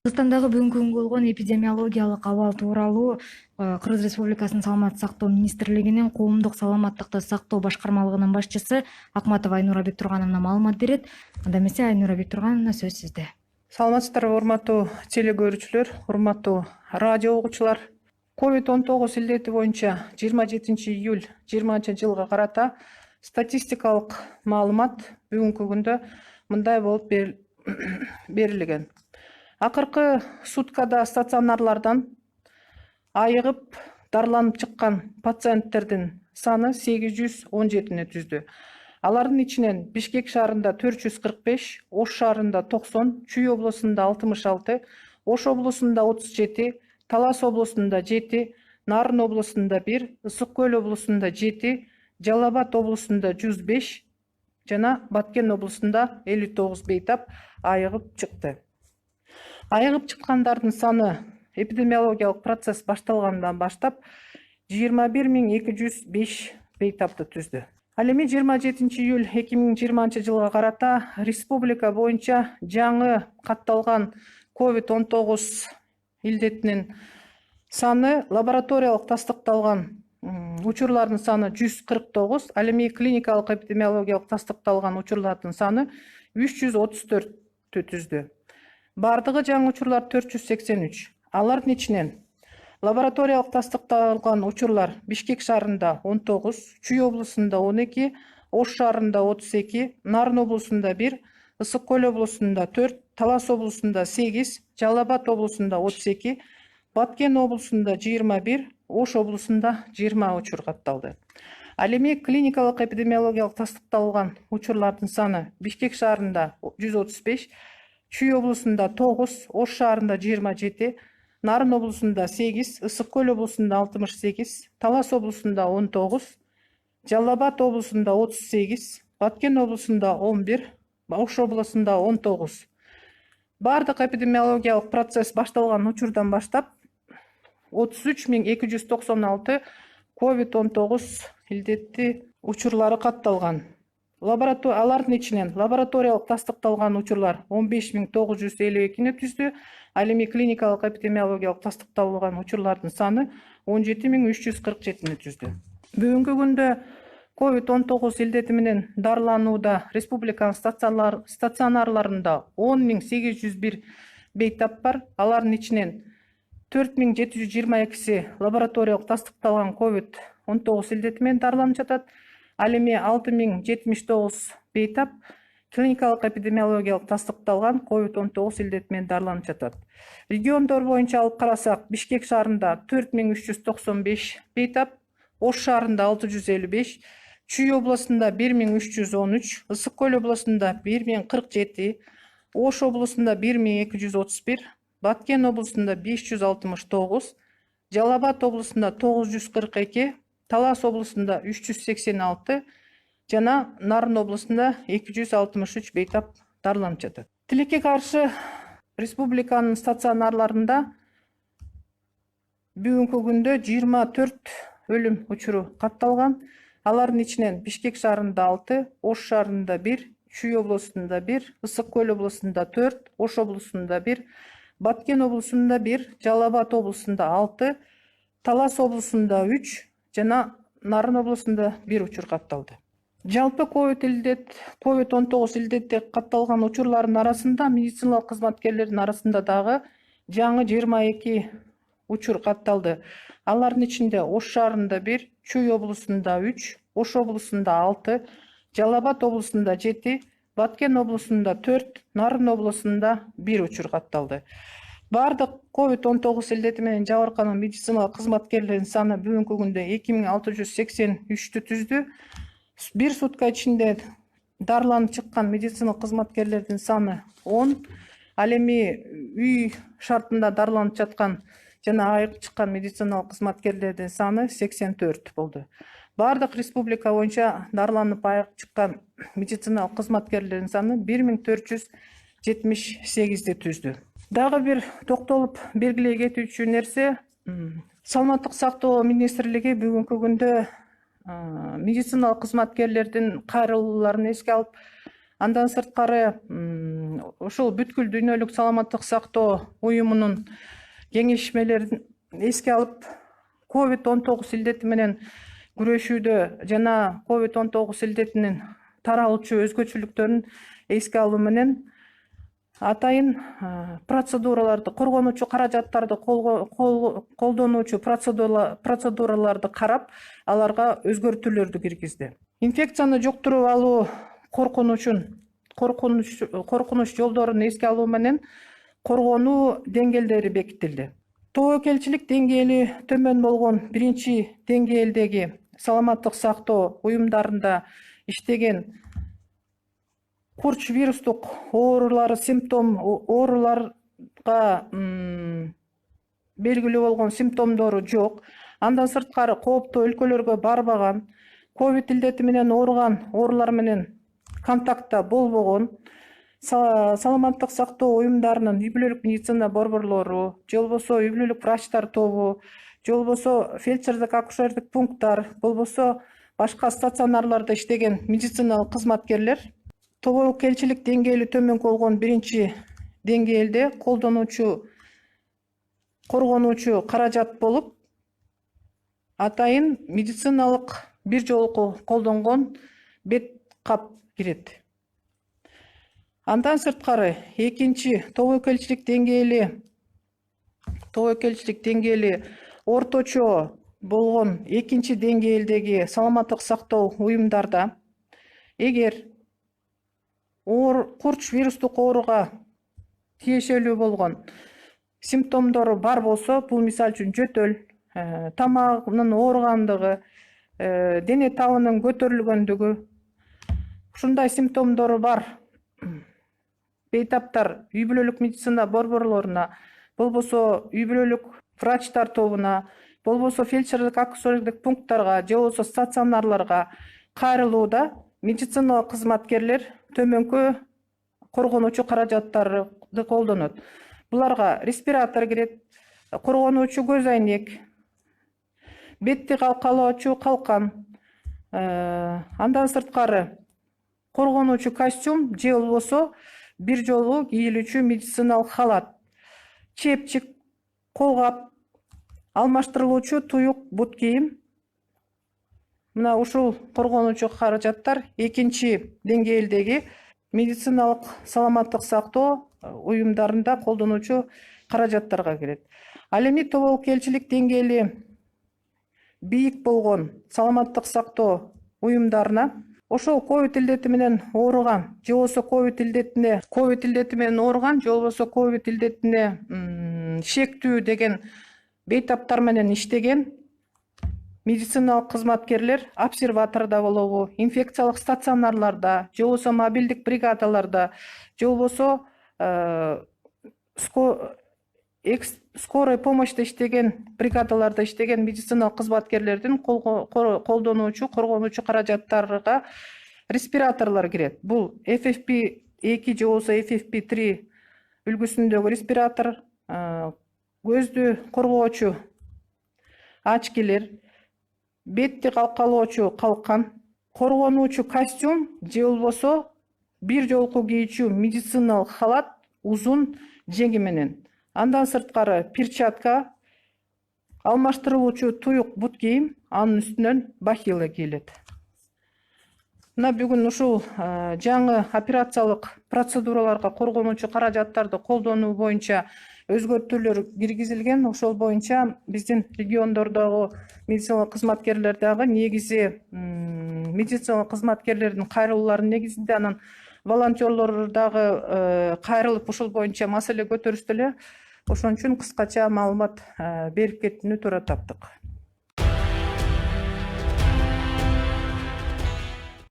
Кыргызстандагы бүгүнкү күнгө болгон эпидемиологиялык абал тууралуу Кыргыз Республикасынын Саламаттык сактоо министрлигинин коомдук саламаттыкты сактоо башкармалыгынын башчысы Акматова Айнура Бектургановна маалымат берет. Анда эмесе Айнура Бектургановна, сөз сизде. Саламатсыздарбы, урматтуу телекөрүүчүлөр, урматтуу радио угуучулар. COVID-19 илдети боюнча 27 июль 2020 карата статистикалык маалымат бүгүнкү күндө мындай болуп берилген. Акыркы суткада стационарлардан айыгып дарыланып чыккан пациенттердин саны 817 түздү. Алардын ичинен Бишкек шаарында 445, Ош шаарында 90, Чүй облусунда 66, Ош облусунда 37, Талас облусунда 7, Нарын облусунда 1, Ысык Көл облусунда 7, Жалал Абад облусунда 105 жана Баткен облусунда 59 бейтап айыгып чыкты. Айыгып чыккандардын саны эпидемиологиялык процесс башталгандан баштап 21205 бейтапты түздү. Ал эми 27 июль 2020 жылга карата республика боюнча жаңы катталган COVID-19 илдетинин саны, лабораториялык тастыкталган учурлардын саны 149, ал эми клиникалык эпидемиологиялык тастыкталган учурлардын саны 334 түздү. Бардыгы жаңы учурлар 483. Алардын ичинен лабораториялык тастыкталган учурлар Бишкек шаарында 19, Чүй облусунда 12, Ош шаарында 32, Нарын облусунда 1, Ысык Көл облусунда 4, Талас облусунда 8, Жалал Абад облусунда 32, Баткен облусунда 21, Ош облусунда 20 учур катталды. Ал эми клиникалык эпидемиологиялык тастыкталган учурлардын саны Бишкек шаарында 135, Чүй облусунда 9, Ош шаарында 27, Нарын облусунда 8, Ысык Көл облусунда 68, Талас облусунда 19, Жалал Абад облусунда 38, Баткен облусунда 11, Ош облусунда 19. Бардык эпидемиологиялык процесс башталган учурдан баштап 33296 COVID-19 илдети учурлары катталган. Алардын ичинен лабораториялык тастыкталган учурлар 15952 түздү. Ал эми клиникалык эпидемиологиялык тастыкталган учурлардын саны 17347 түздү. Бүгүнкү күндө COVID-19 илдети менен дарыланууда республиканын стационарларында 10801 бейтап бар. Алардын ичинен 4722 лабораториялык тастыкталган COVID-19 илдети менен дарыланып жатат. Ал эми 6079 бейтап клиникалык эпидемиологиялык тастыкталган COVID-19 илдети менен дарыланып жатат. Региондор боюнча алып карасак, Бишкек шаарында 4395 бейтап, Ош шаарында 655, Чүй облусунда 1313, Ысык Көл облусунда 1047, Ош облусунда 1231, Баткен облусунда 569, Жалал Абад облусунда 942, Талас облусунда 386 жана Нарын облусунда 263 бейтап дарыланып жатат. Тилекке каршы республиканын стационарларында бүгүнкү күндө 24 өлүм учуру катталган. Алардын ичинен Бишкек шаарында 6, Ош шаарында 1, Чүй облусунда 1, Ысык Көл облусунда 4, Ош облусунда 1, Баткен облусунда 1, Жалал Абад облусунда 6, Талас облусунда 3 жана Нарын облусунда 1 учур катталды. Жалпы COVID-19 илдети катталган учурлардын арасында медициналык кызматкерлердин арасында дагы жаңы 22 учур катталды. Алардын ичинде Ош шаарында 1, Чүй облусунда 3, Ош облусунда 6, Жалал Абад облусунда 7, Баткен облусунда 4, Нарын облусунда 1 учур катталды. Бардык COVID-19 илдети менен жабыркаган медициналык кызматкерлердин саны бүгүнкү күндө 2683 түздү. Бир сутка ичинде дарыланып чыккан медициналык кызматкерлердин саны 10. Ал эми үй шартында дарыланып жаткан жана айыгып чыккан медициналык кызматкерлердин саны 84 болду. Бардык республика боюнча дарыланып айыгып чыккан медициналык кызматкерлердин саны 1478 түздү. Дагы бир токтолуп белгилей кетүүчү нерсе, Саламаттык сактоо министрлиги бүгүнкү күндө медициналык кызматкерлердин кайрылууларын эске алып, андан сырткары ошол бүткүл дүйнөлүк саламаттык сактоо уюмунун кеңешмелерин эске алып, COVID-19 илдети менен күрөшүүдө жана COVID-19 илдетинин таралуучу өзгөчөлүктөрүн эске алуу менен атайын процедураларды, коргонуучу каражаттарды колдонуучу процедураларды карап, аларга өзгөртүүлөрдү киргизди. Инфекцияны жуктуруп алуу коркунуч жолдорун эске алуу менен коргонуу деңгээлдери бекитилди. Тобокелчилик деңгээли төмөн болгон биринчи деңгээлдеги саламаттык сактоо уюмдарында иштеген курч вирустук ооруларга белгилүү болгон симптомдору жок. Андан сырткары кооптуу өлкөлөргө барбаган, ковид илдети менен ооруган оорулар менен контактта болбогон, саламаттык сактоо уюмдарынын үй бүлөлүк медицина борборлору, же болбосо үй бүлөлүк врачтар тобу, же болбосо фельдшердик акушердик пункттар, болбосо башка стационарларда иштеген медициналык кызматкерлер тобокелчилик деңгээли төмөн болгон биринчи деңгээлде коргонуучу каражат болуп, атайын медициналык бир жолку колдонгон бет кап кирет. Андан сырткары экинчи тобокелчилик деңгээли орточо болгон экинчи деңгээлдеги саламаттык сактоо уюмдарда эгер курч вирустук ооруга тиешелүү болгон симптомдору бар болсо, бул мисалы үчүн жөтөл, тамагынын ооругандыгы, дене табынын көтөрүлгөндүгү, ушундай симптомдору бар бейтаптар үй бүлөлүк медицина борборлоруна, болбосо үй бүлөлүк врачтар тобуна, болбосо фельдшердик акушердик пункттарга, же болбосо стационарларга кайрылууда медициналык кызматкерлер төмөнкү коргонуучу каражаттарды колдонот. Буларга респиратор кирет, коргонуучу көз айнек, бетти калкалоочу калкан, андан сырткары коргонуучу костюм, же болбосо бир жолу кийилүүчү медициналык халат, чепчик, колгап, алмаштырылуучу туюк бут кийим. Мына ушул коргонуучу каражаттар экинчи деңгээлдеги медициналык саламаттык сактоо уюмдарында колдонуучу каражаттарга кирет. Ал эми тобокелчилик деңгээли бийик болгон саламаттык сактоо уюмдарына ошол ковид илдети менен ооруган, же болбосо ковид илдети менен ооруган, же болбосо ковид илдетине шектүү деген бейтаптар менен иштеген медициналык кызматкерлер обсерватордо болобу, инфекциялык стационарларда, же болбосо мобилдик бригадаларда, же болбосо скорой помощьта иштеген бригадаларда иштеген медициналык кызматкерлердин коргонуучу каражаттарга респираторлор кирет. Бул FFP2 же болбосо FFP3 үлгүсүндөгү респиратор, көздү коргоочу очкилер, бетти калкалоочу калкан, коргонуучу костюм, же болбосо бир жолку кийүүчү медициналык халат узун жеңи менен. Андан сырткары перчатка, алмаштырылуучу туюк бут кийим, анын үстүнөн бахила кийилет. Мына бүгүн ушул жаңы операциялык процедураларга коргонуучу каражаттарды колдонуу боюнча өзгөртүүлөр киргизилген. Ошол боюнча биздин региондордогу медициналык кызматкерлер дагы негизи медициналык кызматкерлердин кайрылууларынын негизинде, анан волонтерлор дагы кайрылып ушул боюнча маселе көтөрүштү эле. Ошон үчүн кыскача маалымат берип кетүүнү туура таптык.